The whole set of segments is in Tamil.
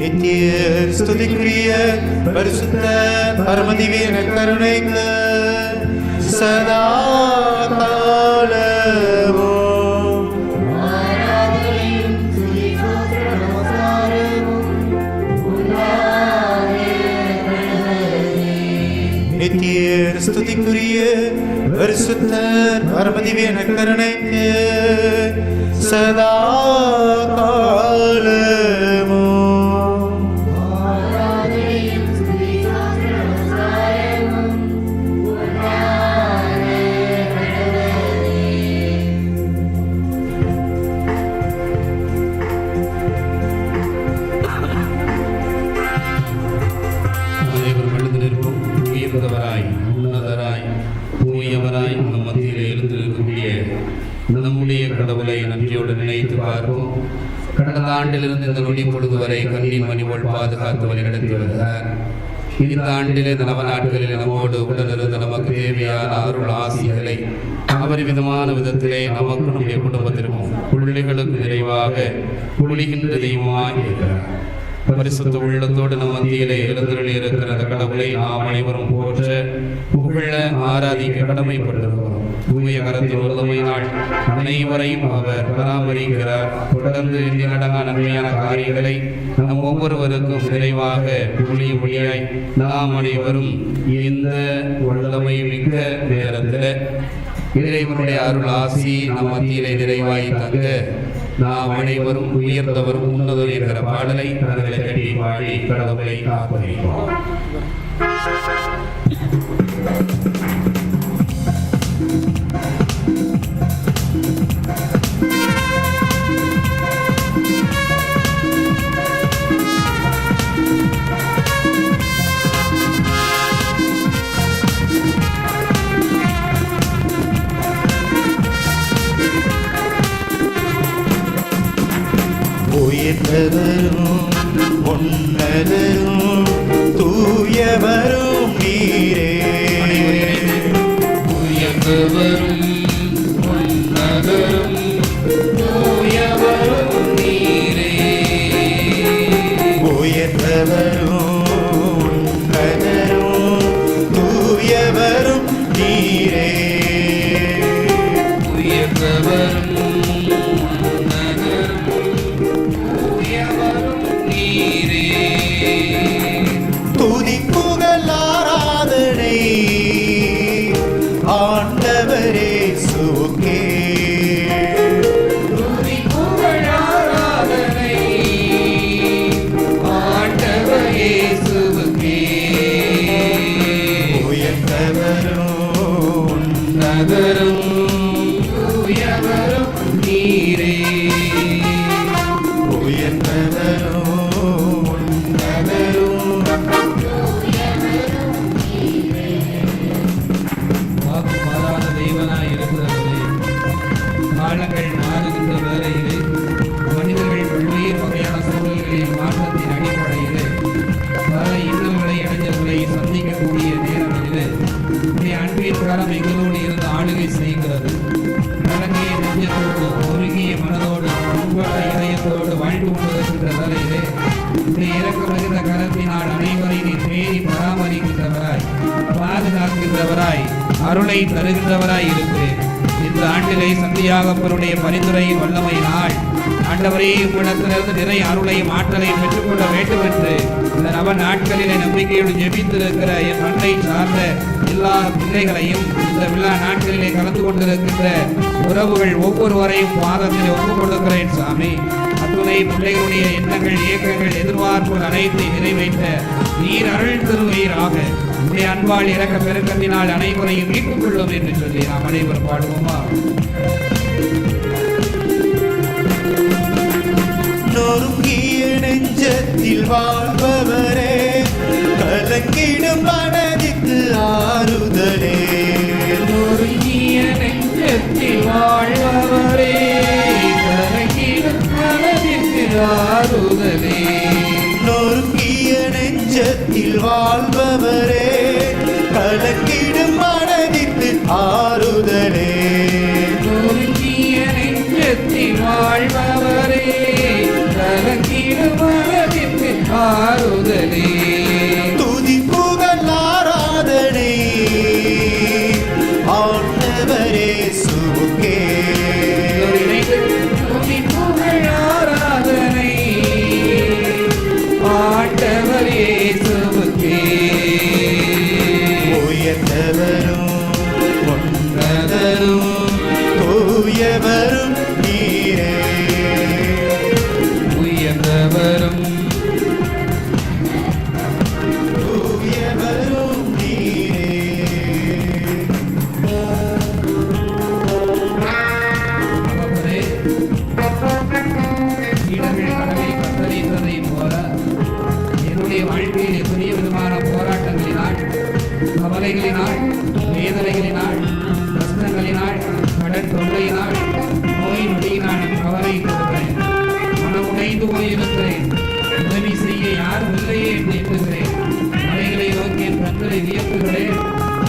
நித்திய ஸ்துதிக்குரிய பரிசுத்த பரமதிவியன கருணைக்கு சதா காலமும் நித்திய ஸ்துதிக்குரிய பரிசுத்த பரமதிவியன கருணைக்கு சதா காலமும் நம்முடைய கடவுளை நன்றியோடு நினைத்து பார்ப்போம். கடந்த ஆண்டிலிருந்து இந்த நொடி பொழுது வரை கண்ணி மணி போல் பாதுகாத்து வழிநடத்தி வருகிறார். இந்த ஆண்டிலே இந்த நவநாட்களில் நம்மோடு உடனிருந்த நமக்கு தேவையான அருள் ஆசிகளை அபரிவிதமான விதத்திலே நமக்கு நம்முடைய குடும்பத்திற்கும் பிள்ளைகளுக்கு நிறைவாக பொழிகின்ற தெய்வமாய் இருக்கிறார். பரிசுத்த உள்ளத்தோடு நம் மத்தியிலே எழுந்தருளி இருக்கிற அந்த கடவுளை நாம் அனைவரும் போற்ற புகழ ஆராதிக்க கடமைப்பட்டிருக்கிறோம். தூய கரத்தின் வல்லமையினால் அனைவரையும் அவர் பராமரிக்கிறார். தொடர்ந்து எண்ணிலடங்கா நன்மையான காரியங்களை நம் ஒவ்வொருவருக்கும் நிறைவாக புள்ளியும் வழியாய் நாம் அனைவரும் இந்த வல்லமை மிக்க நேரத்தில் இறைவனுடைய அருள் ஆசி நம் மத்தியிலே நிறைவாய் தங்க நாம் அனைவரும் உயர்ந்தவரும் உன்னதர் என்கிற பாடலை கடவுளை கட்டி பாடி கடவுளை ஆர்ப்பரிப்போம். உயர்ந்தவரும் உன்னதரும் தூயவரும் நீரே. உயர்ந்தவரும் உன்னதரும் தூயவரும் நீரே. உயர்ந்தவரும் உன்னதரும் தூயவரும் நீரே. உயர்ந்தவரும் ஆண்டவரே சுகே ஆண்டவரே சுகே. உயர்ந்தவரும் நகரும் தூயவரும் நீரே. உயர்ந்தவரும் நகரும் காலங்கள் மாறுகின்ற வேளையிலே மனிதர்கள் பல்வேறு வகையான சூழல்களின் மாற்றத்தின் அடிப்படையிலே பல இன்னல்களை இடைஞ்சல்களை சந்திக்கக்கூடிய நேரங்களிலே உடைய அன்பின் காலம் எங்களோடு இருந்து ஆளுகை செய்கிறது. கலங்கிய நெஞ்சத்தோடு ஒருங்கிய மனதோடு உண்பட்ட இதயத்தோடு வாழ்ந்து கொண்டிருக்கின்ற வேளையிலே உடைய இறக்கமிருந்த கரத்தினால் அனைவரை நீ தேடி பராமரிக்கின்றவராய் பாதுகாக்கின்றவராய் அருளை தருகின்றவராய் இருக்கிறேன். இந்த ஆண்டிலே சந்தியாகப்பருடைய பரிந்துரையின் வல்லமையினால் ஆண்டவரே உம்மிடத்திலிருந்து நிறைய அருளையும் ஆற்றலையும் பெற்றுக்கொள்ள வேண்டும் என்று இந்த நவ நாட்களிலே நம்பிக்கையோடு ஜெபித்திருக்கிற என் மண்ணை சார்ந்த எல்லா பிள்ளைகளையும் இந்த விழா நாட்களிலே கலந்து கொண்டிருக்கின்ற உறவுகள் ஒவ்வொருவரையும் பாதத்தில் ஒப்புக் கொடுக்கிறேன் சாமி. அத்துணை பிள்ளைகளுடைய எண்ணங்கள் இயக்கங்கள் எதிர்பார்ப்புகள் அனைத்தை நிறைவேற்ற நீர் அருள் தருவீராக. உடைய அன்பால் இறக்க பெருக்கத்தினால் அனைவரையும் மீட்டுக் கொள்ளும் என்று சொல்லி நாம் அனைவரும் பாடுவோமா? நொறுங்கிய நெஞ்சத்தில் வாழ்பவரே, கலங்கிடும் மனதிற்கு ஆறுதலே. நொறுங்கிய நெஞ்சத்தில் வாழ்பவரே, கலங்கிடும் மனதிற்கு ஆறுதலே. நொறுங்கிய நெஞ்சத்தில் வாழ்பவரே, கலங்கிடும் மனதிற்கு ஆறுதலே. நொறுங்கிய நெஞ்சத்தில் வாழ்பவரே, கலங்கிடும் மனதிற்கு ஆறுதலே. துதி புகழ் ஆராதனை ஆண்டவரே சுவுக்கே. துதி புகழ் ஆராதனை ஆண்டவர் இயேசுவுக்கே. உயர்ந்தவரும் ஒன்றதரும் தூயவரும் நீரே. உயர்ந்தவரும் தூயவரும் நீரே. அவரே, சீடர்கள் கடலை கத்தரித்ததை போல என்னுடைய வாழ்க்கையில் எத்தனையோ விதமான போராட்டங்களினால், கவலைகளினால், வேதனைகளினால், கஷ்டங்களினால், கடன் தொல்லையினால், நோய் நொடியினால் நான் கவலையிட்டிருக்கிறேன். மனம் உடைந்து போயிருக்கிறேன். உதவி செய்ய யாரும் இல்லையே என்று எண்ணுகிறேன். மலைகளை நோக்கி என் கண்களை வியப்புகிறேன்.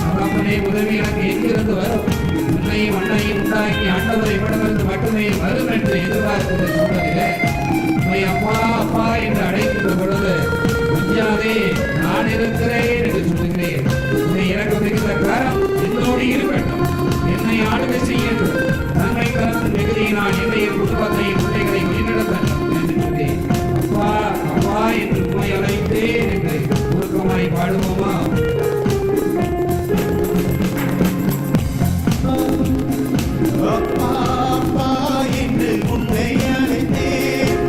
தகப்பனே, உதவி எனக்கு எங்கிருந்து வரும்? உன்னையும் மண்ணையும் உண்டாக்கி ஆண்டவரை விடமிருந்து மட்டுமே வரும் என்று எதிர்பார்க்கிற சூழலிலே உம்மை அப்பா அப்பா என்று அழைக்கின்ற பொழுது அஞ்சாதே, நான் இருக்கிறேன் என்று சொல்லுகிறேன். உன்னை எனக்கு மிகுந்த காரம் என்னோடு இருக்கட்டும், என்னை ஆளுகை செய்யட்டும், நன்மை கலந்து மிகுதியினால் என்னைய குடும்பத்தை பிள்ளைகளை வழிநடத்தட்டும் என்று சொன்னேன். அப்பா அப்பா என்று உம்மை அழைத்தேன் என்று உருக்கமாய் பாடுவோமா? அப்பா அப்பா என்று உன்னை அழைத்தேன்,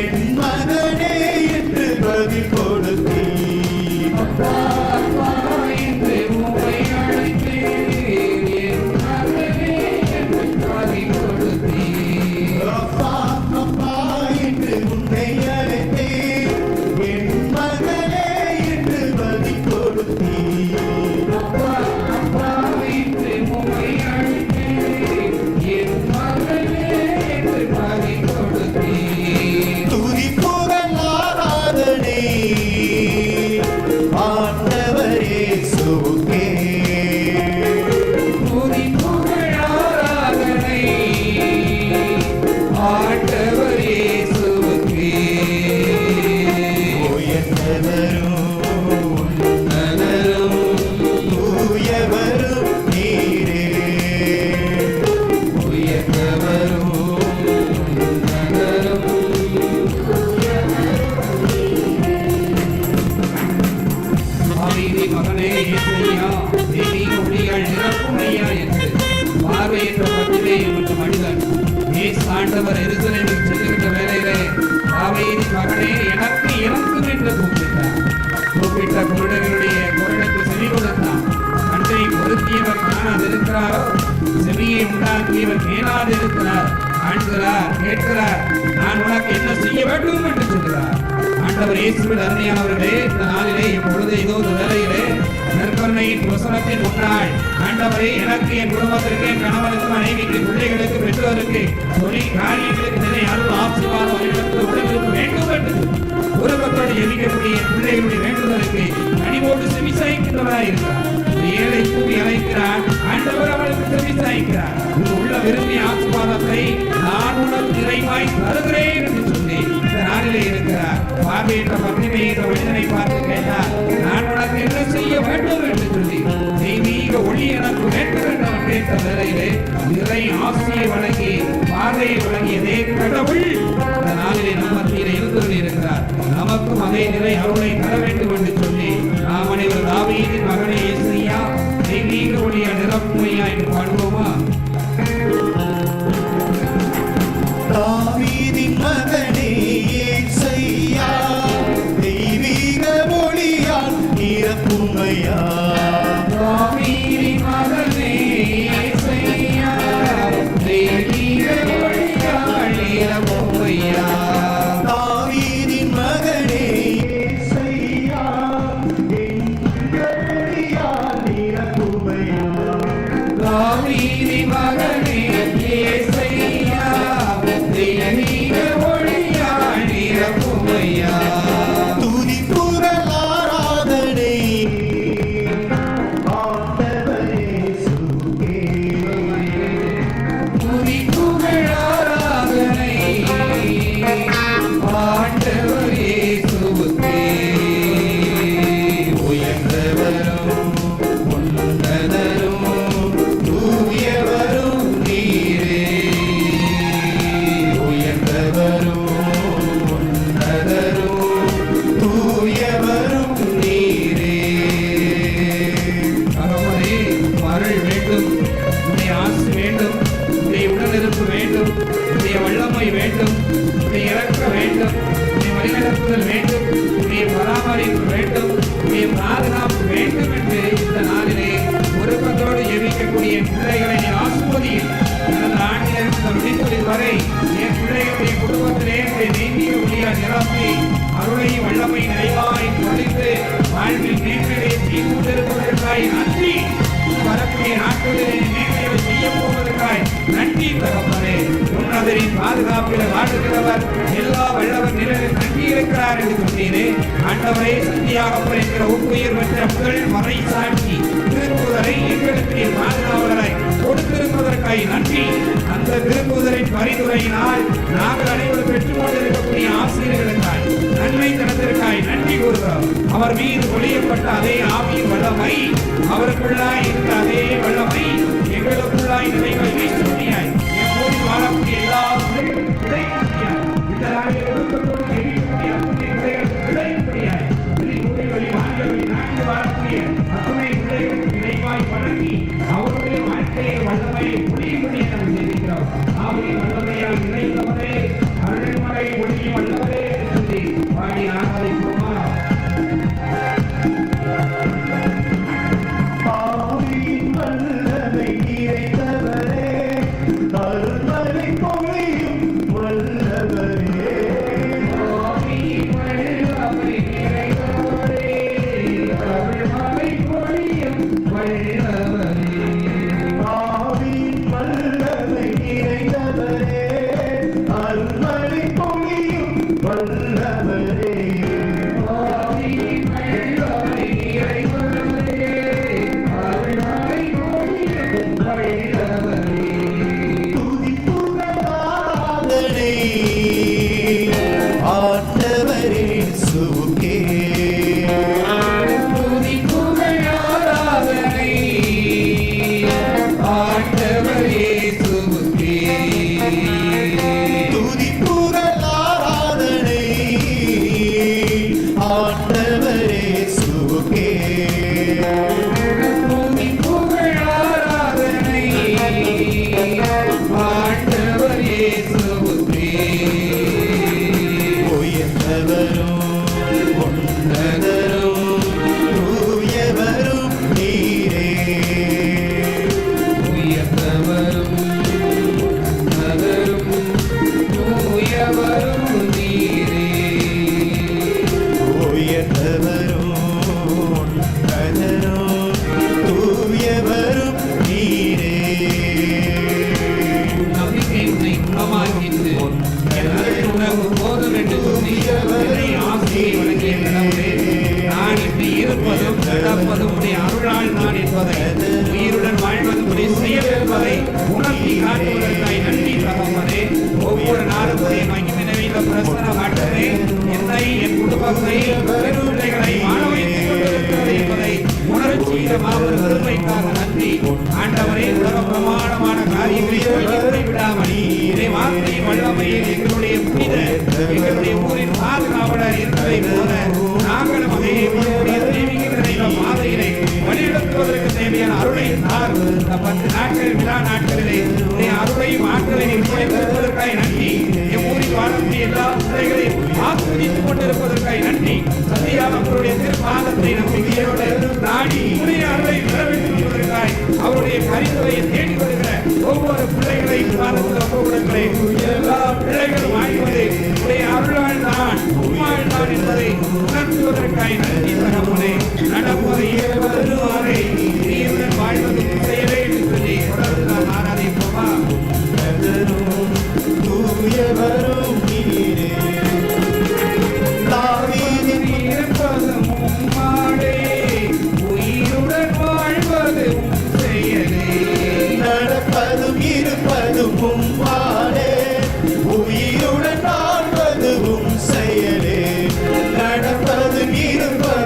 என் மகனே என்று பதில் கொடுத்தீர். அப்பா அப்பா என்று உம்மை அழைத்தேன், என் மகனே என்று பதில் கொடுத்தீர். அப்பா அப்பா என்று உன்னை அழைத்தேன், என் மகனே என்று பதில் கொடுத்தீர். அப்பா அப்பா என்று உம்மை அழைத்தேன், என் மகனே என்று பதில் கொடுத்தீர். துதி புகழ் ஆராதனை ஆண்டவரே சுவுக்கே. துதி புகழ் ஆராதனை ஆண்டவர் இயேசுவுக்கே. உயர்ந்தவரும் உன்னதரும் தூயவரும் நீரே. உயர்ந்தவரும் உன்னதரும் தாவீது மகனே இயேசையா, தெய்வீக ஒளியால் நிரப்பும் ஐயா என்று பார்வையற்ற பத்திலே என்ற மனிதன் இயேசு ஆண்டவர் எருசலேமுக்கு செல்லுகின்ற வேளையிலே தாவீது மகனே எனக்கு இறங்கும் என்று கூப்பிட்டார். கூப்பிட்ட குருடர்களுடைய குரலுக்கு செவி கொடுத்தான். கண்ணை பொருத்தியவர் காணாதிருக்கிறாரோ, செவியை உண்டாக்கியவர் கேளாதிருக்கிறார். காண்கிறார், கேட்கிறார், நான் உனக்கு என்ன செய்ய வேண்டும் என்று சொல்கிறார். ஆண்டவர் இயேசுவின் அருமையானவர்களே, இந்த நாளிலே இப்பொழுது இதோ இந்த வேளையிலே நற்கருணையின் வசனத்தின் முன்னாள் ஆண்டவரே, எனக்கு என் குடும்பத்திற்கு, என் கணவனுக்கு, மனைவிக்கு, பிள்ளைகளுக்கு, பெற்றோருக்கு, தொழில் காரியங்களுக்கு நிறைய அருள் ஆசீர்வாதம் வழிபட்டு உடலுக்கு வேண்டும் என்று உருவத்தோடு எதிர்க்கக்கூடிய பிள்ளைகளுடைய வேண்டுதலுக்கு கனிவோடு செவிசாய்க்கின்றவராய் இருக்கிறார். ஏழை கூவி அழைக்கிறார், ஆண்டவர் அவளுக்கு செவிசாய்க்கிறார். உள்ள விரும்பிய ஆசீர்வாதத்தை நான் உனக்கு நிறைவாய் தருகிறேன் என்று சொல்லி இந்த நாளிலே இருக்கிறார். பார்வையற்ற பத்திரிகை என்ற மனிதனை பார்த்து கேட்டார், நான் உனக்கு என்ன செய்ய வேண்டும் என்று சொல்லி தெய்வீக ஒளி எனக்கு வேண்டும் என்று அவன் கேட்ட வேளையிலே நிறை ஆசையை வழங்கி பார்வையை வழங்கியதே கடவுள் இந்த நாளிலே நம் மத்தியிலே இருந்து இருக்கிறார். நமக்கும் அதே நிலை அருளை தர வேண்டும் என்று சொல்லி நாம் அனைவரும் தாவீதின் மகனே இயேசையா, தெய்வீக ஒளியா நிரப்புமையா என்று பாடுவோமா? தாவீதின் மகனே இயேசையா, தெய்வீக ஒளியால் நிரப்புமையா. தாவீதின் மகனே இயேசையா, தெய்வீக ஒளியால் நிரப்புமையா. தாவீதின் மகனே இயேசையா, நிரப்பி அருளை வல்லமை நிறைவாய் பொழிந்து வாழ்வில் மேன்மையை செய்துகொண்டிருப்பதற்காய் நன்றி. வரக்கூடிய நாட்களில் மேன்மையை செய்ய போவதற்காய் நன்றி தகப்பனே. உன்னதரின் பாதுகாப்பில் வாழுகிறவர் எல்லா வல்லவர் நிலையில் நன்றி இருக்கிறார் என்று சொன்னீரே. ஆண்டவரே, சத்தியாகப்பர் என்கிற உயிர் பெற்ற முதல் மறை சாட்சி திருப்புதரை எங்களுக்கு பாதுகாவலராய் கொடுத்திருப்பதற்காய் நன்றி. அந்த திருப்புதரின் பரிந்துரையினால் நாங்கள் அனைவரும் பெற்றுக் கொண்டிருக்கக்கூடிய ஆசிரியர்களுக்காய் நன்மை தனத்திற்காய் நன்றி கூறுகிறோம். அவர் மீது ஒளியப்பட்ட அதே ஆவியின் வல்லமை, அவருக்குள்ளாய் இருந்த அதே வல்லமை எங்களுக்குள்ளாய் நிறைவை வீசும்படியாய் எப்போது வாழக்கூடிய எல்லா இந்த நாளில் ஒருத்தரோடு எதிர்க்கக்கூடிய அத்துணை பிள்ளைகள் விளையும்படியாய் நாட்டில் வாழக்கூடிய அத்துணை பிள்ளைகளுக்கு நிறைவாய் வழங்கி அவருடைய வாழ்க்கையை வல்லமையை ஒளியும்படி நாம் செய்திருக்கிறோம். ஆவியின் வல்லமையால் நிறைந்தவரே, அருள்மலை ஒளியும் வல்லவரே சொல்லி பாடி ஆராதிப்போமா? ஆவியின் வல்லமை நிறைந்தவரே, அருள்மலை பொழியும் வல்லவரே. ஆவியின் வல்லமை நிறைந்தவரே, அருள்மலை பொழியும் வல்லவரே. ஆவியின் வல்லமை நிறைந்தவரே, அருள்மலை பொழியும் வல்லவரே. ஆவியின் வல்லமை நிறைந்தவரே, அருள்மலை பொழியும் வல்லவரே. துதிப்புகள் ஆராதனை ஆண்டவரே இயேசுவுக்கே. துதிப்புகள் ஆராதனை ஆண்டவர் இயேசுவுக்கே. துதிப்புகள் ஆராதனை ஆண்டவரே இயேசுவுக்கே. துதிப்புகள் ஆராதனை ஆண்டவர் இயேசுவுக்கே. உயர்ந்தவரும் உன்னதரும் தூயவரும் நீரே. உயர்ந்தவரும் உன்னதரும் தூயவரும் நீரே. உயர்ந்தவரும் உன்னதரும் தூயவரும் நீரே. நம்பிக்கை உன்னை குணமாக்கிட்டு எனக்கு உணவு போதும் என்று சொல்லி என்னை ஆசையை வழங்கிய கடவுளே, நான் இப்படி இருப்பதும் நடப்பதும் உடைய அருளால் நான் என்பதை, உயிருடன் வாழ்வதும் உடைய செயல் என்பதை உணர்த்தி காட்டுவதற்காய் நன்றி தகவலே. ஒவ்வொரு நாளும் உடைய மகிமை நிறைந்த பிரசனம் ஆட்டவே என்னை, என் குடும்பத்தை, என் பிள்ளைகளை வாழ வைத்துக் கொண்டிருக்கிறது என்பதை உணரச் செய்த மாபெரும் பெருமைக்காக நன்றி. ஆண்டவரே, உலக பிரமாணமான காரியங்களை வழிமுறை விடாமல் இதை வார்த்தையின் வல்லமையில் எங்களுடைய புனித, எங்களுடைய ஊரின் பாதுகாவலர் இருப்பதை போல நாங்களும் அதே உங்களுடைய தெய்வீக நிறைந்த பாதையிலே வழிநடத்துவதற்கு தேவையான அருளை தார். இந்த 10 நாட்கள் விழா நாட்களிலே உடைய அருளையும் ஆற்றலையும் குறைத்திருப்பதற்காய் நன்றி. என் ஊரில் வாழக்கூடிய எல்லா பிள்ளைகளையும் ஆஸ்வதித்துக் கொண்டிருப்பதற்காய் நன்றி. சத்தியாக அவருடைய திருப்பாதத்தை நம்பிக்கையோடு நாடி உடைய அருளை நிறைவேற்றிக் கொள்வதற்காய் அவருடைய கரிந்துரையை தேடி வருகிற ஒவ்வொரு பிள்ளைகளையும் பாதத்தில் ஒப்புக்கொடுக்கிறேன். எல்லா பிள்ளைகளும் வாழ்வது உடைய அருளால் தான், உம்மால் தான் என்பதை உணர்த்துவதற்காய் நன்றி தகவலே. நடப்பதை ஏற்படுவாரை நீருடன் வாழ்வது செயலே என்று சொல்லி தொடர்ந்து நாம் ஆராதிப்போமா? உன்னதரும் தூயவரும் நீரே. தாவீதின் இருப்பதும் உம்மாலே, உயிருடன் வாழ்வது உம் செயலே. நடப்பதும் இருப்பதும் உம்மாலே, உயிருடன் வாழ்வதும் செயலே. நடப்பதும் இருப்பதும்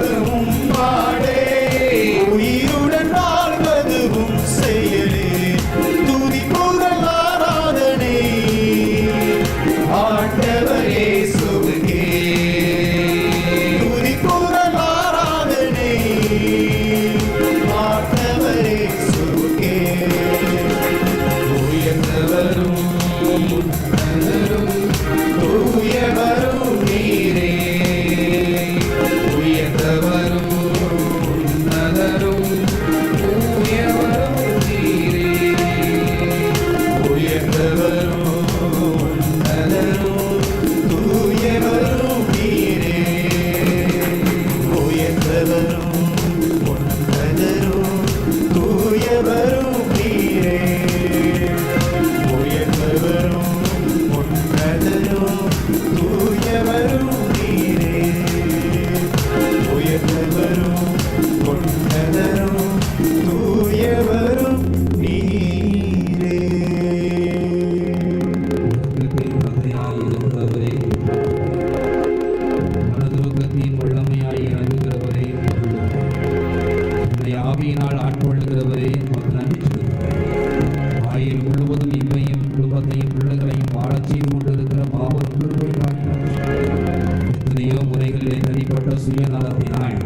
சுயநலத்தினால்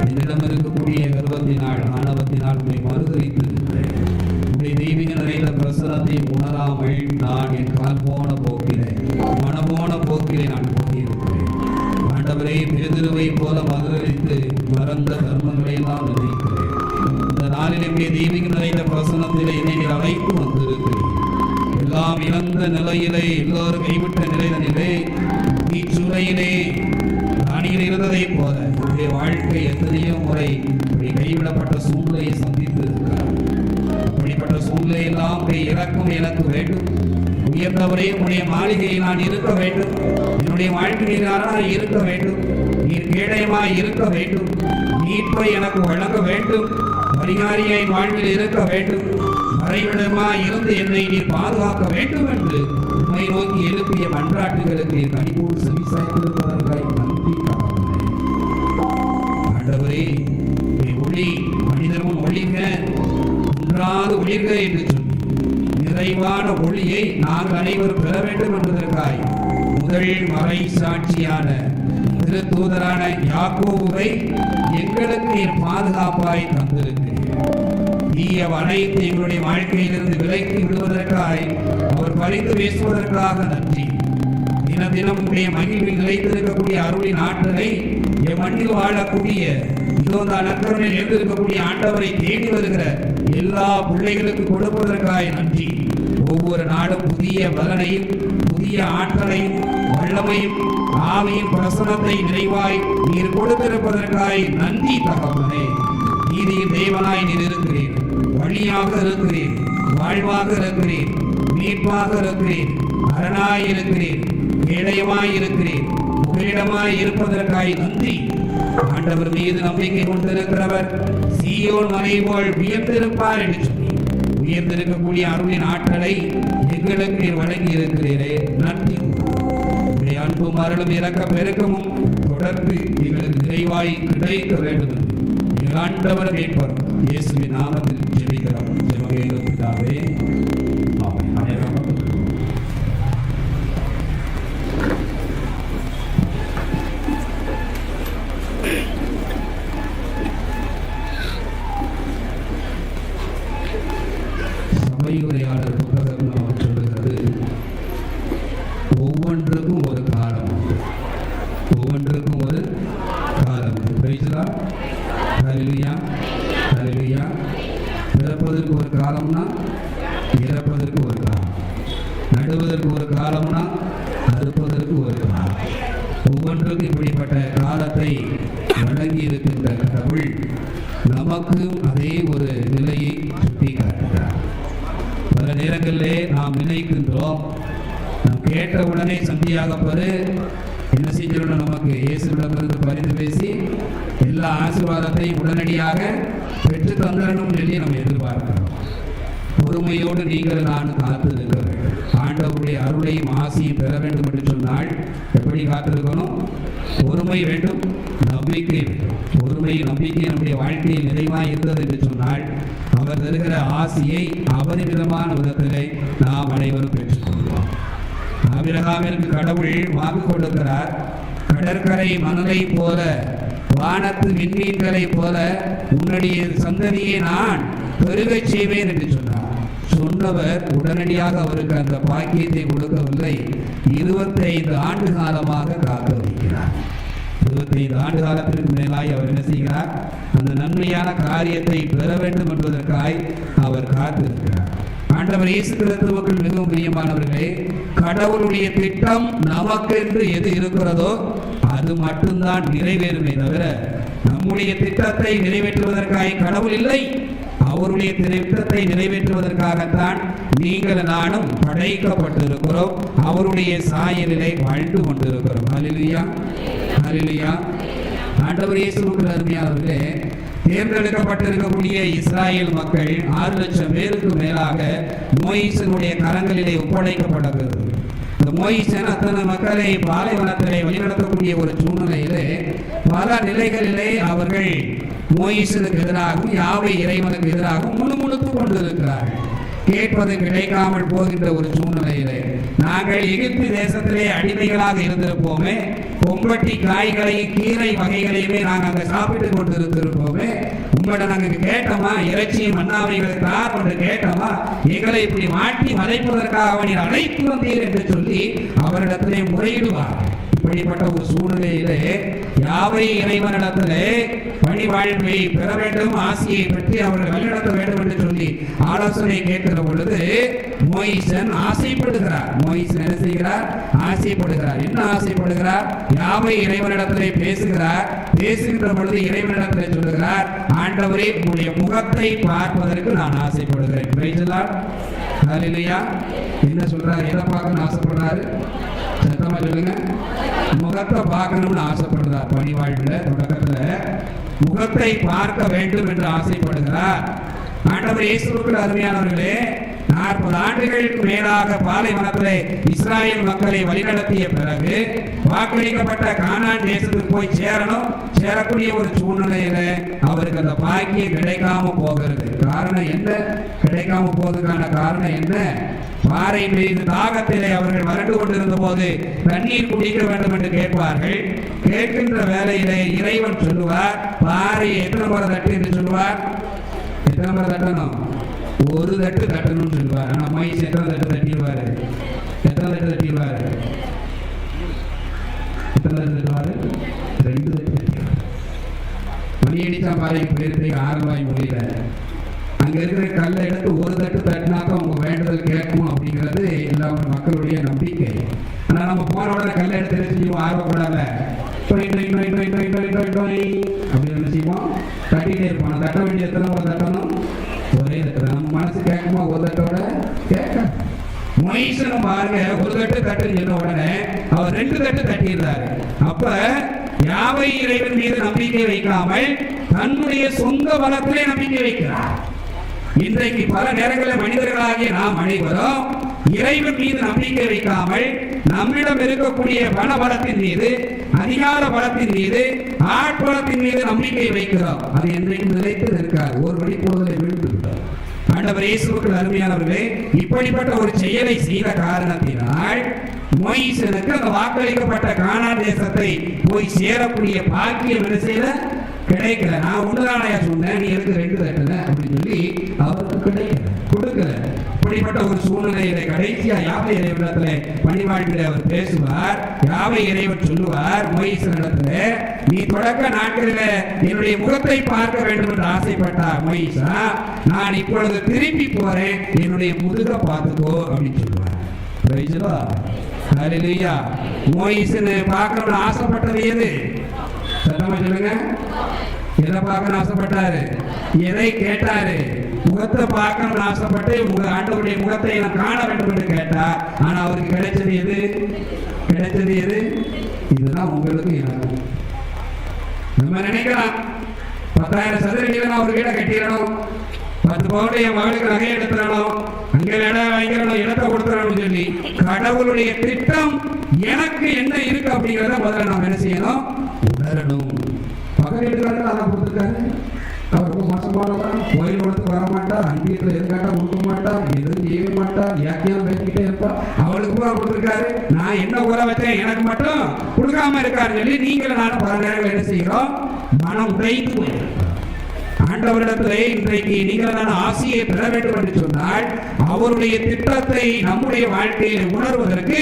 என்னிடம் இருக்கக்கூடிய கர்வத்தினால் ஆணவத்தினால் உண்மை மறுதளித்திருக்கிறேன். உடைய தெய்வீக நிறைந்த பிரசனத்தை உணராமல் நான் என் கால் போன போக்கிலே மனபோன போக்கிலே நான் போயிருக்கிறேன். ஆண்டவரே, பேதுருவை போல மறுதளித்து மறந்த தர்மங்களை எல்லாம் நினைக்கிறேன். இந்த நாளில் உடைய தெய்வீக நிறைந்த பிரசனத்திலே என்னை அழைத்து வந்திருக்கிறேன். எல்லாம் இழந்த நிலையிலே, எல்லோரும் கைவிட்ட நிலையிலே, இச்சுளையிலே அணியில் இருந்ததை போல என்னுடைய வாழ்க்கை எத்தனையோ முறை கைவிடப்பட்ட சூழ்நிலையை சந்தித்து இருக்கிறார். அப்படிப்பட்ட சூழ்நிலையெல்லாம் இறக்கும் எனக்கு வேண்டும். உயர்ந்தவரே, உன்னுடைய மாளிகையில் நான் இருக்க வேண்டும். என்னுடைய வாழ்க்கையில் இருக்க வேண்டும். நீர் கேடயமாய் இருக்க வேண்டும். மீட்பை எனக்கு வழங்க வேண்டும். பரிகாரியாய் வாழ்வில் இருக்க வேண்டும். மறைவிடமாய் இருந்து என்னை நீர் பாதுகாக்க வேண்டும் என்று உண்மை நோக்கி எழுப்பிய மன்றாட்டுகளுக்கு கனிவோடு செவிசாய்த்திருப்பதற்காக நன்றி. ஆண்டவரே, ஒளி மனிதனும் ஒளிக ஒன்றாது ஒளிர்க என்று சொல்லி நிறைவான ஒளியை நாங்கள் அனைவரும் பெற வேண்டும் என்பதற்காய் முதல் மறை சாட்சியான திருத்தூதரான யாக்கோபுவை எங்களுக்கு நீர் பாதுகாப்பாய் தந்திருக்கிறீர். தீய அனைத்து எங்களுடைய வாழ்க்கையிலிருந்து விலக்கி விடுவதற்காய் அவர் பறித்து பேசுவதற்காக நன்றி. தின தினம் உடைய மகிழ்வில் நிலைத்திருக்கக்கூடிய அருளின் ஆற்றலை என் மண்ணில் வாழக்கூடிய இதோ நற்கருணையில் எழுந்திருக்கக்கூடிய ஆண்டவரை தேடி வருகிற எல்லா பிள்ளைகளுக்கு கொடுப்பதற்காய் நன்றி. ஒவ்வொரு நாடும் புதிய பலனையும் புதிய ஆற்றலையும் வல்லமையும் ஆவியின் பிரசனத்தை நிறைவாய் நீர் கொடுத்திருப்பதற்காய் நன்றி தகப்பனே. நீதியின் தேவனாய் நீர் இருக்கிறீர். வழியாக இருக்கிறீர். வாழ்வாக இருக்கிறீர். மீட்பாக இருக்கிறீர். அரணாய் இருக்கிறீர். கேடயமாய் இருக்கிறீர். புகலிடமாய் இருப்பதற்காய் நன்றி. ஆண்டவர் மீது நம்பிக்கை கொண்டிருக்கிறவர் சீயோன் மலை போல் உயர்ந்திருப்பார் என்று சொல்லி உயர்ந்திருக்கக்கூடிய அருளின் ஆற்றலை எங்களுக்கு நீர் வழங்கி இருக்கிறீரே, நன்றி. உடைய அன்பும் அருளும் இறக்க பெருக்கமும் தொடர்ந்து எங்களுக்கு நிறைவாய் கிடைக்க வேண்டும் என்று எங்கள் ஆண்டவர் கேட்பார் இயேசுவின் நாமத்தில் ஜெபிக்கிறோம். ஜெபம் பிதாவே, ஆமென். சபையுரையாளர் புத்தகம் நமக்கு சொல்லுகிறது, ஒவ்வொன்றுக்கும் ஒரு காலம், ஒவ்வொன்றுக்கும் ஒரு காலம். ஹல்லேலூயா, ஹல்லேலூயா. பிறப்பதற்கு ஒரு காலம்னா இறப்பதற்கு ஒரு காலம், நடுவதற்கு ஒரு காலம்னா அறுப்பதற்கு ஒரு காலம். ஒவ்வொன்றுக்கும் இப்படிப்பட்ட காலத்தை வழங்கி இருக்கின்ற கடவுள் நமக்கும் அதே ஒரு நிலையை சுட்டி காட்டுகிறார். பல நேரங்களிலே நாம் நினைக்கின்றோம், நாம் கேட்ட உடனே சந்தியாகப்பது என்ன செஞ்சிடணும், நமக்கு இயேசுவிடமிருந்து பரிந்து பேசி எல்லா ஆசீர்வாதத்தையும் உடனடியாக பெற்று தந்தரணும் சொல்லி நம்ம எதிர்பார்க்கிறோம். பொறுமையோடு நீங்கள் நான் காத்து இருக்க வேண்டும். ஆண்டவருடைய அருளையும் ஆசையும் பெற வேண்டும் என்று சொன்னால் எப்படி காத்திருக்கணும்? பொறுமை வேண்டும், நம்பிக்கை வேண்டும். பொறுமை நம்பிக்கை நம்முடைய வாழ்க்கையில் நிறைவாக இருந்தது என்று சொன்னால் அவர் தருகிற ஆசையை அபரிமிதமான விதத்திலே நாம் அனைவரும் பெற்றுக்கொள்வோம். ஆபிரகாமிற்கு கடவுள் வாக்கு கொடுக்கிறார். கடற்கரை மணலை போல வானத்து விண்மீன்களை போல உன்னுடைய சந்ததியை நான் பெருகச் செய்வேன் என்று சொன்னார். சொன்னவர் உடனடியாக அவருக்கு அந்த பாக்கியத்தை கொடுக்கவில்லை. 25 ஆண்டு காலமாக காக்க வைக்கிறார். 25 ஆண்டு காலத்திற்கு மேலாய் அவர் என்ன செய்கிறார்? அந்த நன்மையான காரியத்தை பெற வேண்டும் என்பதற்காய் அவர் காத்திருக்கிறார். ஆண்டவர் இயேசு கிறிஸ்துவுக்குள் மிகவும் பிரியமானவர்களே, கடவுளுடைய திட்டம் நமக்கென்று எது இருக்கிறதோ அது மட்டும்தான் நிறைவேறுமே தவிர நம்முடைய திட்டத்தை நிறைவேற்றுவதற்காக கடவுள் இல்லை. அவருடைய திட்டத்தை நிறைவேற்றுவதற்காகத்தான் நீங்கள் நானும் படைக்கப்பட்டிருக்கிறோம். அவருடைய சாயலிலே வாழ்ந்து கொண்டிருக்கிறோம். ஹல்லேலூயா, ஹல்லேலூயா. ஆண்டவர் இயேசுவுக்கு அருமையானவர்களே, தேர்ந்தெடுக்கப்பட்டிருக்கக்கூடிய இஸ்ராயேல் மக்கள் 6 லட்சம் பேருக்கு மேலாக மோயிசனுடைய கரங்களிலே ஒப்படைக்கப்பட்டது. இந்த மோயிசன் அத்தனை மக்களை பாலைவனத்திலே வழிநடத்தக்கூடிய ஒரு சூழ்நிலையிலே பல நிலைகளிலே அவர்கள் மோயிசனுக்கு எதிராகவும் யாவை இறைவனுக்கு எதிராகவும் முணுமுணுத்து கொண்டிருக்கிறார்கள். கேட்பது கிடைக்காமல் போகின்ற ஒரு சூழ்நிலையிலே நாங்கள் எகிப்து தேசத்திலே அடிமைகளாக இருந்திருப்போமே, பொம்பட்டி காய்களையும் கீரை வகைகளையுமே நாங்கள் அங்க சாப்பிட்டு கொண்டு இருந்திருப்போமே, உங்களை நாங்கள் கேட்டோமா, இறைச்சியும் மன்னாவைகளை தார் என்று கேட்டோமா, எங்களை இப்படி மாட்டி மறைப்பதற்காக நீர் அழைத்து வந்தீர் என்று சொல்லி அவரிடத்திலே முறையிடுவார். இப்படிப்பட்ட ஒரு சூழ்நிலையிலே யாவை இறைவனிடத்திலே பணி வாழ்வை பெற வேண்டும், ஆசியை பற்றி அவர்கள் வழிநடத்த வேண்டும் என்று சொல்லி ஆலோசனை கேட்கிற பொழுது மோயிசன் ஆசைப்படுகிறார். மோயிசன் என்ன செய்கிறார்? ஆசைப்படுகிறார். என்ன ஆசைப்படுகிறார்? யாவை இறைவனிடத்திலே பேசுகிறார். பேசுகின்ற பொழுது இறைவனிடத்திலே சொல்லுகிறார், ஆண்டவரே உங்களுடைய முகத்தை பார்ப்பதற்கு நான் ஆசைப்படுகிறேன். ஹல்லேலூயா. என்ன சொல்றாரு? எதை பார்க்கணும்னு ஆசைப்படுறாரு? சத்தமா சொல்லுங்க. முகத்தை பார்க்கணும்னு ஆசைப்படுறார். பணி வாழ்வில் தொடக்கத்துல முகத்தை பார்க்க வேண்டும் என்று ஆசைப்படுகிறார். ஆண்டவர் இயேசுவுக்கு அருமையானவர்களே, 40 ஆண்டுகளுக்கு மேலாக பாலைவனத்திலே இஸ்ராயேல் மக்களை வழிநடத்திய பிறகு வாக்களிக்கப்பட்ட கானான் தேசத்துக்கு போய் சேரக்கூடிய ஒரு சூழ்நிலையில அவருக்கு அந்த பாக்கியம் கிடைக்காம போகிறது. காரணம் என்ன? கிடைக்காம போவதற்கான காரணம் என்ன? பாறை மீது தாகத்திலே அவர்கள் வறண்டு கொண்டிருந்த போது தண்ணீர் குடிக்க வேண்டும் என்று கேட்பார்கள். கேட்கின்ற வேளையிலே இறைவன் சொல்லுவார், பாறை எத்தனை முறை தட்டு என்று சொல்லுவார்? எத்தனை முறை தட்டணும்? ஒரு தட்டு தட்டணும்னு சொல்லுவார். ஆனா மொய்ஸ் எத்தனை தட்டு தட்டிடுவாரு? எத்தனை தட்டு தட்டிடுவாரு? எத்தனை தட்டு தட்டுவாரு? 2 தட்டு தட்டிடுவார். மணி அடிச்சா பாறைக்கு போயிருக்கு ஆரம்பாய் மொழியில. அங்க இருக்கிற கல்லை எடுத்து ஒரு தட்டு தட்டினாக்க உங்க வேண்டுதல் கேட்கும் அப்படிங்கிறது எல்லா மக்களுடைய நம்பிக்கை. ஆனா நம்ம போன உடனே கல்லை எடுத்து செஞ்சுவோம், ஆர்வப்படாத அப்படி என்ன செய்வோம்? தட்டிட்டே இருப்போம். தட்ட வேண்டிய எத்தனை முறை தட்டணும்? ஒரே தட்டு. நம்ம மனசு கேட்குமா? ஒரு தட்டோட கேட்க. மொய்சனும் பாருங்க, ஒரு தட்டு தட்டுன்னு சொன்ன உடனே அவர் 2 தட்டு தட்டிடுறாரு. அப்ப யாவை இறைவன் மீது நம்பிக்கை வைக்காமல் தன்னுடைய சொந்த பலத்திலே நம்பிக்கை வைக்கிறார். இன்றைக்கு பல நேரங்களில் மனிதர்களாகிய நாம் அனைவரும் இறைவன் மீது நம்பிக்கை வைக்காமல் நம்மிடம் இருக்கக்கூடிய பண பலத்தின் மீது, அதிகார பலத்தின் மீது, ஆட்பலத்தின் மீது நம்பிக்கை வைக்கிறோம். அது என்றைக்கும் நிலைத்து இருக்காது. ஒரு வழி போடுதலை விழுந்து விட்டோம். ஆண்டவர் இயேசுவுக்கு அருமையானவர்களே, இப்படிப்பட்ட ஒரு செயலை செய்த காரணத்தினால் மோயிசனுக்கு அந்த வாக்களிக்கப்பட்ட கானான் தேசத்தை போய் சேரக்கூடிய பாக்கியம் என்ன செய்யல? கிடைக்கல. நான் ஒண்ணுதானையா சொன்னேன், நீ எதுக்கு 2 தட்டல அப்படின்னு சொல்லி அவருக்கு கிடைக்கல, கொடுக்கல. இப்படிப்பட்ட ஒரு சூழ்நிலையில கடைசியா யாவை இறைவனிடத்துல பணிவாழ்வில் அவர் பேசுவார். யாவை இறைவன் சொல்லுவார் மோயிசனிடத்துல, நீ தொடக்க நாட்களில் என்னுடைய முகத்தை பார்க்க வேண்டும் என்று ஆசைப்பட்டார் மோயிசா, நான் இப்பொழுது திரும்பி போறேன், என்னுடைய முதுக பார்த்துக்கோ அப்படின்னு சொல்லுவார். ஹல்லேலூயா. மோயிசனை பார்க்கணும்னு ஆசைப்பட்டது எது? சத்தமா சொல்லுங்க. எதை பார்க்கணும்னு ஆசைப்பட்டாரு? எதை கேட்டாரு? முகத்தை பார்க்கணும்னு ஆசைப்பட்டு ஆண்டவருடைய முகத்தை நான் காண வேண்டும் என்று கேட்டார். ஆனா அவருக்கு கிடைச்சது எது? கிடைச்சது எது? இதுதான் உங்களுக்கு எனக்கு. நம்ம நினைக்கலாம் 10,000 சதுர அடியில் நான் ஒரு வீடை கட்டிடணும், 10 பவுன் என் மகளுக்கு நகை எடுத்துடணும், அங்கே இடம் வாங்கிடணும், இடத்தை கொடுத்துடணும்னு சொல்லி கடவுளுடைய திட்டம் எனக்கு என்ன இருக்கு அப்படிங்கிறத முதல்ல நாம் என்ன செய்யணும்? உணரணும். பகல் எடுக்கிறாங்க, அதை கொடுத்துருக்காரு. அவர் ரொம்ப மோசமானவா, கோயில் குளத்துக்கு வர மாட்டார், அன்பியத்தில் எது கேட்டா கொடுக்க மாட்டார், எதுவும் செய்ய மாட்டார், யாக்கையும் பேசிக்கிட்டே இருப்பா. அவளுக்கு பூரா கொடுத்துருக்காரு, நான் என்ன உற வச்சேன் எனக்கு மட்டும் கொடுக்காம இருக்காரு சொல்லி நீங்களும் நானும் பல நேரங்கள் என்ன செய்கிறோம்? மனம் உடைத்து போயிருக்கோம். ஆண்டவரிடத்திலே இன்றைக்கு நீங்கள் நான் ஆசியை பெற வேண்டும் என்று சொன்னால் அவருடைய திட்டத்தை நம்முடைய வாழ்க்கையில் உணர்வதற்கு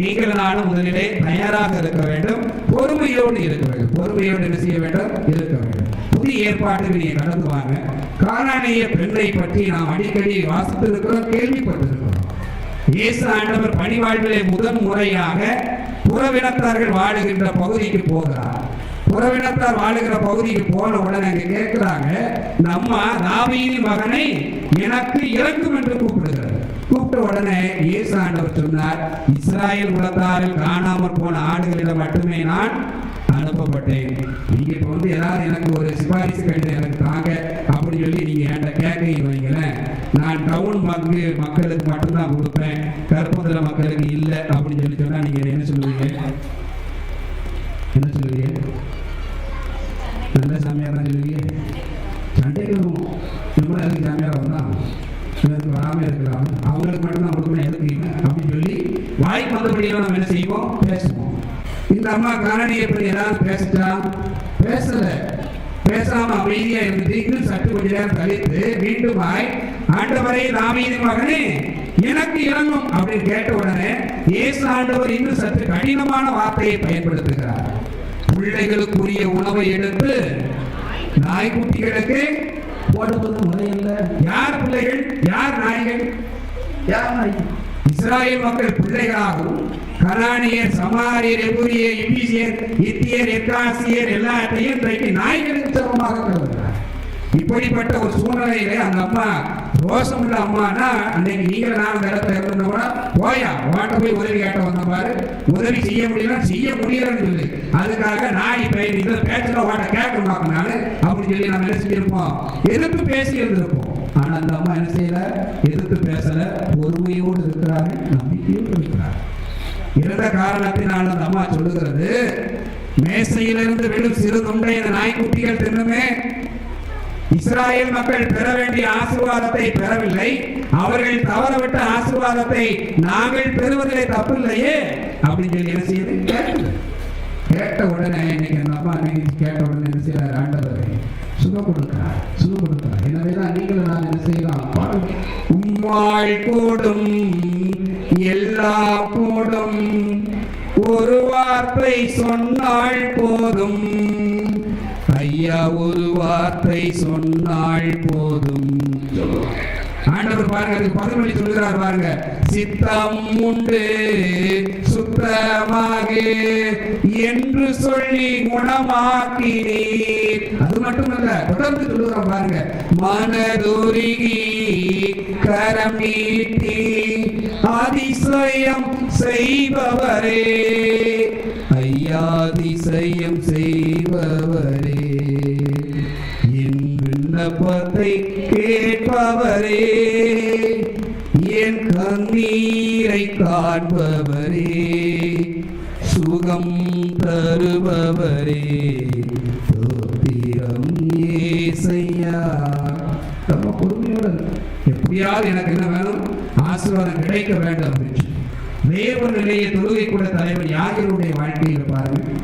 நீங்கள் நானும் முதலிலே தயாராக இருக்க வேண்டும், பொறுமையோடு இருக்க வேண்டும். பொறுமையோடு என்ன செய்ய வேண்டும்? இருக்க வேண்டும். புதிய ஏற்பாட்டுக்கு நீங்க கடந்து வாங்க. கானானிய பெண்ணை பற்றி நாம் அடிக்கடி வாசித்து இருக்கிறோம், கேள்விப்பட்டிருக்கிறோம். இயேசு ஆண்டவர் பணி வாழ்விலே முதன் முறையாக புறவினத்தார்கள் வாழுகின்ற பகுதிக்கு போகிறார். புறவினத்தார் வாழுகிற பகுதிக்கு போன உடனே அங்க கேட்கிறாங்க, நம்ம தாவீதின் மகனை எனக்கு இறக்கும் என்று கூப்பிடுகிறார். கூப்பிட்ட உடனே இயேசு ஆண்டவர் சொன்னார், இஸ்ராயேல் குலத்தாரில் காணாமற் போன ஆடுகளிடம் மட்டுமே நான் அனுப்பப்பட்டேன். நீங்க இப்ப வந்து ஏதாவது எனக்கு ஒரு சிபாரிசு கடிதம் எனக்கு தாங்க அப்படின்னு சொல்லி நீங்க என்கிட்ட கேட்க வைங்களேன், நான் டவுன் மக்களுக்கு மட்டும்தான் கொடுப்பேன், கருப்பதுல மக்களுக்கு இல்லை அப்படின்னு சொல்லி சொன்னா நீங்க என்ன சொல்லுவீங்க? என்ன சொல்லுவீங்க? நல்ல சாமியார் தான் சொல்லுவீங்க. சண்டைக்கு வருவோம், நம்மளும் அதுக்கு சாமியார் வந்தான் எனக்கு வராமல் இருக்கலாம், அவங்களுக்கு மட்டும்தான் கொடுக்கணும் எதுக்கு அப்படின்னு சொல்லி இந்த அம்மா காரணியை பற்றி ஏதாவது பேசிட்டா? பேசல. பேசாம அமைதியா இருந்து இன்னும் சற்று கொஞ்ச நேரம் கழித்து மீண்டும் ஆண்டவரே தாவீதின் மகனே எனக்கு இறங்கும் அப்படின்னு கேட்ட உடனே இயேசு ஆண்டவர் இன்னும் சற்று கடினமான வார்த்தையை பயன்படுத்துகிறார். பிள்ளைகளுக்குரிய உணவை எடுத்து நாய்க்குட்டிகளுக்கு போடுவது முறையில்ல. யார் பிள்ளைகள், யார் நாய்கள், யார் நாய்கள்? இஸ்ராயேல் மக்கள் பிள்ளைகளாகவும் கனானியர், சமாரியர், எபூரியர், எபீசியர், இத்தியர், எர்காசியர் எல்லாத்தையும் இன்றைக்கு நாய்களுக்கு சமமாக கருதுகிறார். இப்படிப்பட்ட ஒரு சூழ்நிலையிலே அந்த அம்மா ரோசமுள்ள அம்மானா அன்னைக்கு நீங்கள் நான் இடத்துல இருந்தோம்னா போயா வாட்ட போய் உதவி கேட்ட வந்த பாரு, உதவி செய்ய முடியல செய்ய முடியலன்னு சொல்லி அதுக்காக நான் இப்ப இந்த பேச்சுல வாட்ட கேட்கணும் நானு அப்படின்னு சொல்லி நம்ம என்ன செஞ்சிருப்போம், எதிர்த்து பேசி இருந்திருப்போம். ஆனா அந்த அம்மா என்ன செய்யல, எதிர்த்து பேசல, பொறுமையோடு இருக்கிறார்கள், நம்பிக்கையோடு இருக்கிறார். இருந்த காரணத்தினால் அந்த அம்மா சொல்லுகிறது, மேசையிலிருந்து விழும் சிறு துண்டை இந்த நாய்க்குட்டிகள் தின்னுமே. இஸ்ராயேல் மக்கள் பெற வேண்டிய ஆசீர்வாதத்தை பெறவில்லை, அவர்கள் தவறவிட்ட ஆசீர்வாதத்தை நாங்கள் பெறுவதிலே தப்பில்லையே அப்படின்னு சொல்லி என்ன செய்யுது, கேட்ட உடனே இன்னைக்கு அந்த அம்மா கேட்ட உடனே என்ன செய்யறாரு, ஆண்டவரை சுகம் கொடுக்கிறார், சுகம் கொடுக்கிறார். எனவேதான் நீங்களும் நான் என்ன செய்யலாம், உம்மாள் கூடும் எல்லாம் கூடும், ஒரு வார்த்தை சொன்னாள் போதும், ஐயா ஒரு வார்த்தை சொன்னாள் போதும். ஆண்டவர் பாருங்க, அதுக்கு பதமொழி சொல்கிறார் பாருங்க, சித்தம் உண்டு சுத்தமாக என்று சொல்லி குணமாக்கினீர். அது மட்டுமல்ல, தொடர்ந்து சொல்லுகிறார் பாருங்க, மனதுருகி கரம் நீட்டி அதிசயம் செய்பவரே, ஐயா அதிசயம் செய்பவரே, விண்ணப்பத்தை கேட்பவரே, என் கண்ணீரை காண்பவரே, சுகம் தருபவரே, ஸ்தோத்திரம் இயேசையா. ரொம்ப பொறுமையோடு எப்படியாவது எனக்கு என்ன வேணும், ஆசீர்வாதம் கிடைக்க வேண்டும் அப்படின்னு வேறு நிலையை தொழுகை கூட தலைவர் யாருடைய வாழ்க்கையில் பாருங்கள்,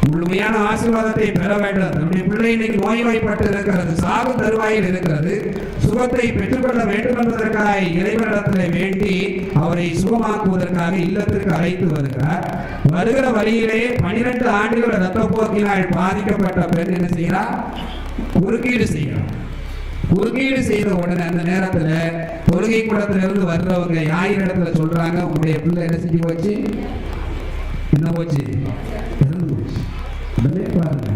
முழுமையான ஆசீர்வாதத்தை பெற வேண்டும். நம்முடைய பிள்ளை இன்னைக்கு நோய்வாய்ப்பட்டு இருக்கிறது, சாகு தருவாயில் இருக்கிறது, சுகத்தை பெற்றுக்கொள்ள வேண்டும் என்பதற்காக இறைவனிடத்தில் வேண்டி அவரை சுகமாக்குவதற்காக இல்லத்திற்கு அழைத்து வருகிறார். வருகிற வழியிலே 12 ஆண்டுகள் இரத்த போக்கினால் பாதிக்கப்பட்ட பெண் என்ன செய்கிறார், குறுக்கீடு செய்கிறார். குறுக்கீடு செய்த உடனே அந்த நேரத்துல தொழுகை கூடத்திலிருந்து வர்றவங்க யாரிடத்துல சொல்றாங்க, உங்களுடைய பிள்ளை என்ன செஞ்சு போச்சு, என்ன போச்சு, இறந்து போச்சு. உடனே பாருங்க,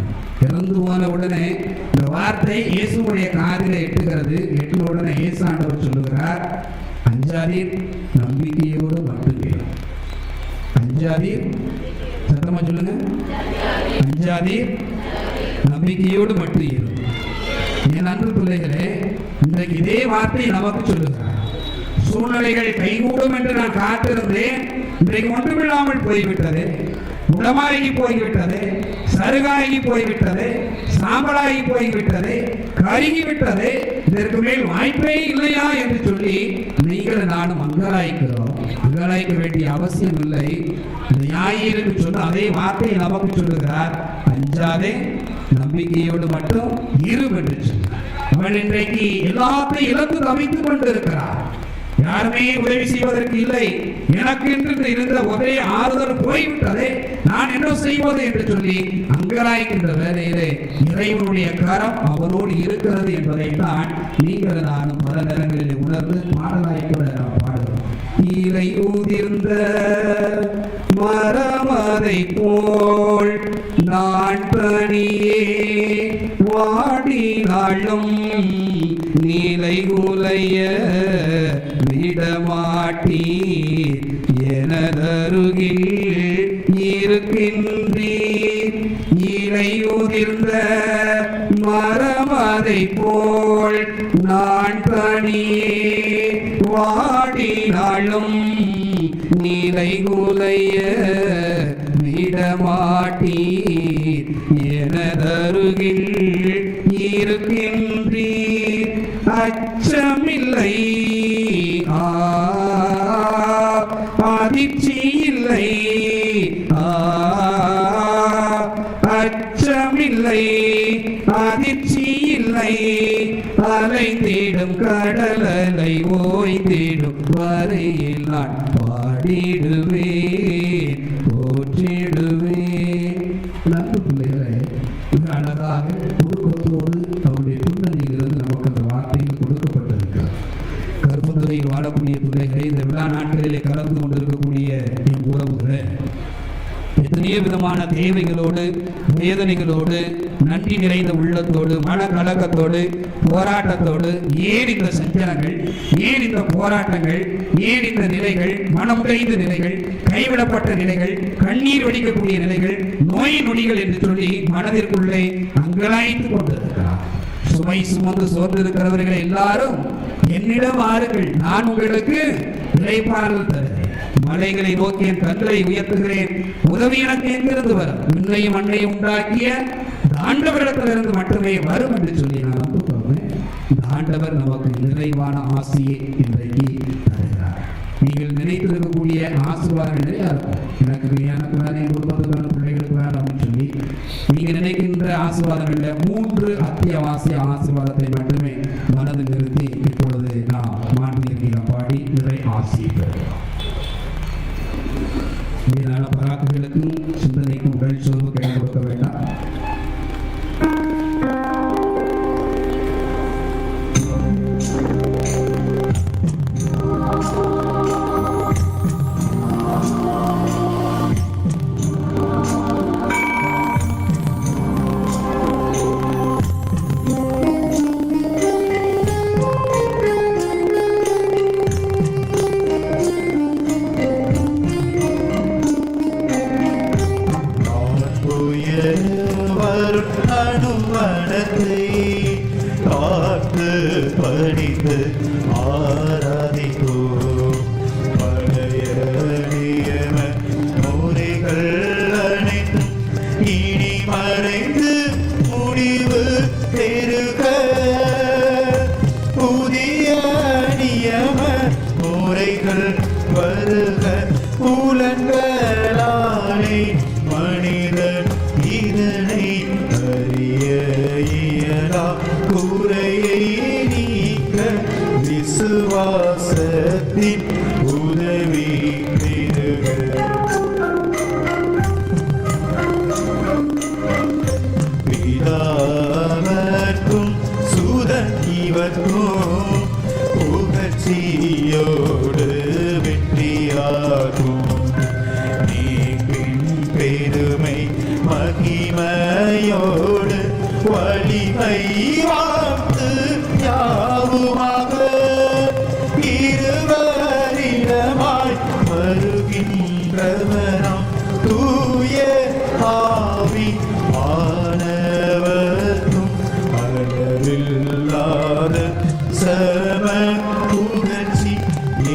இறந்து போன உடனே இந்த வார்த்தை இயேசுடைய காதில எட்டுகிறது. எட்டுன உடனே இயேசு ஆண்டவர் சொல்லுகிறார், அஞ்சாதீர், நம்பிக்கையோடு மட்டுமே. அஞ்சாதீர், சத்தமா சொல்லுங்க, அஞ்சாதீர், நம்பிக்கையோடு மட்டும் இரு. என் அன்பு பிள்ளைகளே, இன்றைக்கு இதே வார்த்தை நமக்கு சொல்லுகிறார். சூழ்நிலைகள் கைகூடும் என்று நான் காத்திருந்தேன், இன்றைக்கு ஒன்றுமில்லாமல் போய்விட்டது, முடமாகி போய்விட்டது, சருகாகி போய்விட்டது, சாம்பலாகி போய்விட்டது, கருகிவிட்டது, இதற்கு மேல் வாய்ப்பே இல்லையா என்று சொல்லி நீங்கள் நானும் அங்கலாய்க்கிறோம். அங்கலாய்க்க வேண்டிய அவசியம் இல்லை. இந்த ஞாயிறு சொன்ன அதே வார்த்தையை நமக்கு சொல்லுகிறார், அஞ்சாதே, நம்பிக்கையோடு மட்டும் இரு என்று சொன்னார். அவன் இன்றைக்கு எல்லாத்தையும் இழந்து தவித்துக் கொண்டிருக்கிறார். யாருமே உதவி செய்வதற்கு இல்லை, எனக்கு என்று இருந்த ஒரே ஆறுதல் போய்விட்டது, நான் என்ன செய்வது என்று சொல்லி அங்கலாய்க்கின்ற வேலையிலே இறைவனுடைய கரம் அவரோடு இருக்கிறது என்பதைத்தான் நீங்கள் நானும் பல நேரங்களில் உணர்ந்து பாடலாய்க்கூட நாம் பாடுகிறோம். இலை ஊதிர்ந்த மரமதை போல் நான் பணியே வாடினாலும் நீலை உலைய விடமாட்டீர், எனதருகில் இருக்கின்றீர். இலை உதிர்ந்த மரமதை போல் நான் பணியே வாடினாலும் நீலை உலைய விடமாட்டீர், எனதருகில் இருக்கின்றீர். அச்சமில்லை, அதிர்ச்சி இல்லை, அச்சமில்லை அதிர்ச்சி இல்லை அலைந்திடும் கடலலை ஓய்ந்திடும் வரையில் நான் பாடிடுவேன் போற்றிடுவேன். நண்பு பிள்ளைகளை மிக அழகாக குடும்பத்தோடு அவருடைய பின்னணியிலிருந்து நமக்கு அந்த வார்த்தையில் கொடுக்கப்பட்டிருக்கிறார். கர்ப்பத்துறையில் வாழக்கூடிய பிள்ளைகளை இந்த விழா நாட்களிலே கலந்து கொண்டிருக்கக்கூடிய என் உறவுகளை எத்தனையோ விதமான தேவைகளோடு வேதனைகளோடு நன்றி நிறைந்த உள்ளத்தோடு மனக்கலக்கத்தோடு போராட்டத்தோடு ஏன் இந்த சஞ்சலங்கள், ஏன் இந்த போராட்டங்கள், ஏன் இந்த நிலைகள், மனம் உடைந்த நிலைகள், கைவிடப்பட்ட நிலைகள், கண்ணீர் வடிக்கக்கூடிய நிலைகள், நோய் நொடிகள் என்று சொல்லி மனதிற்குள்ளே அங்கலாய்த்து கொண்டிருக்கிறார். சுமை சுமந்து சோர்ந்திருக்கிறவர்கள் எல்லாரும் என்னிடம் வாருங்கள், நான் உங்களுக்கு இளைப்பாறுதல் தருகிறேன். மலைகளை நோக்கி என் கண்களை உயர்த்துகிறேன், உதவி எனக்கு எங்கிருந்து வரும்? விண்ணையும் மண்ணையும் உண்டாக்கிய ஆண்டவரிடத்திலிருந்து மட்டுமே வரும் என்று சொல்லி நான் நம்புகிறேன். இந்த ஆண்டவர் நமக்கு நிறைவான ஆசையை இன்றைக்கு தருகிறார். நீங்கள் நினைத்திருக்கக்கூடிய ஆசீர்வாதம் நிறையா இருக்கும். எனக்கு வேணும், என் குடும்பத்துக்கான பிள்ளைகளுக்கு வேணும் அப்படின்னு சொல்லி நீங்க நினைக்கின்ற ஆசீர்வாதங்கள்ல 3 அத்தியாவசிய ஆசீர்வாதத்தை மட்டுமே மனதில் நிறுத்தி இப்பொழுது நாம் மாண்டியிருக்கிற பாடி நிறை ஆசையை பெறுகிறோம். மீதான பராக்குகளுக்கும் சிந்தனைக்கும் உடல் சோர்வு கை கொடுக்க வேண்டாம். அனுமணத்தை காத்து படித்து ஆராதித்தோ பழைய நியம முறைகள் அனைத்தும் இனி மறைந்து முடிவு பெருக புதிய நியம முறைகள் வருக புலன்களாலே மனிதன் இதனை அறிய இயலா குறையை நீக்க விசுவாசத்தின் உதவி பெறுக. பிதாவர்க்கும் சுதன் இவர்க்கும் புகழ்ச்சியோடு வெற்றியாகும் பெருமை மகிமையோடு வலிமை வாழ்த்து யாவுமாக இருவரிடமாய் வருகின்றவராம் தூய ஆவி ஆனவர்க்கும் அளவில்லாத சம புகழ்ச்சி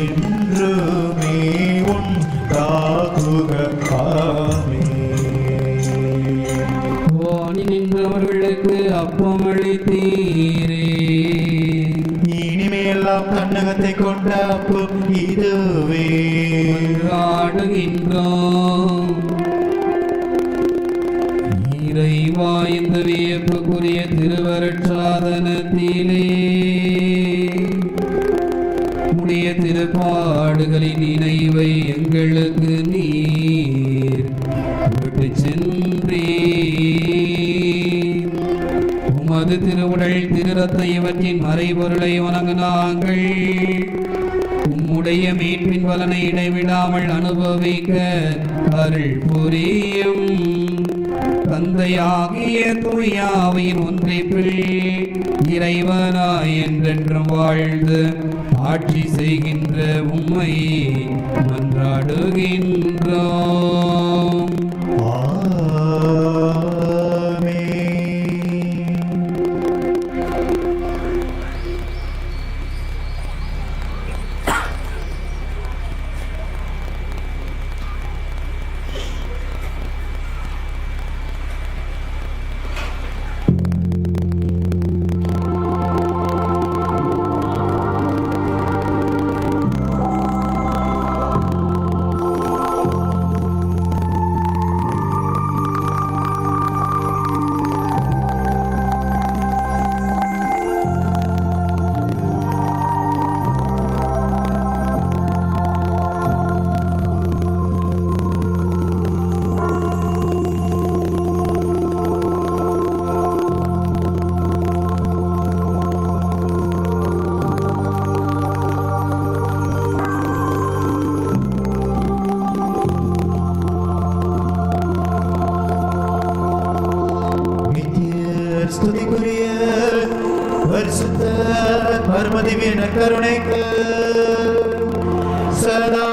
என்றுமே உண்டாகுக. நின்றவர்களுக்கு அப்பம் அளித்தீரே, இனிமேலாம் கண்ணகத்தை கொண்ட அப்பம் இதுவே. ஆடுகின்றோம் இறைவா, இந்த வியப்புக்குரிய திருவருட்சாதனத்திலே உடைய திருப்பாடுகளின் நினைவை எங்களுக்கு நீர் விட்டு சென்றே. உமது திருவுடல் திருரத்தை இவற்றின் மறைபொருளை வணங்க நாங்கள் உம்முடைய மீட்பின் பலனை இடைவிடாமல் அனுபவிக்க அருள் புரியும். தந்தையாகிய தூயாவின் ஒன்றிப்பில் இறைவனாய் என்றென்றும் வாழ்ந்து ஆட்சி செய்கின்ற உம்மை மன்றாடுகின்றோம். ஸ்துதிக்குரிய பரிசுத்த பரமதிவிய கருணைக்கு சதா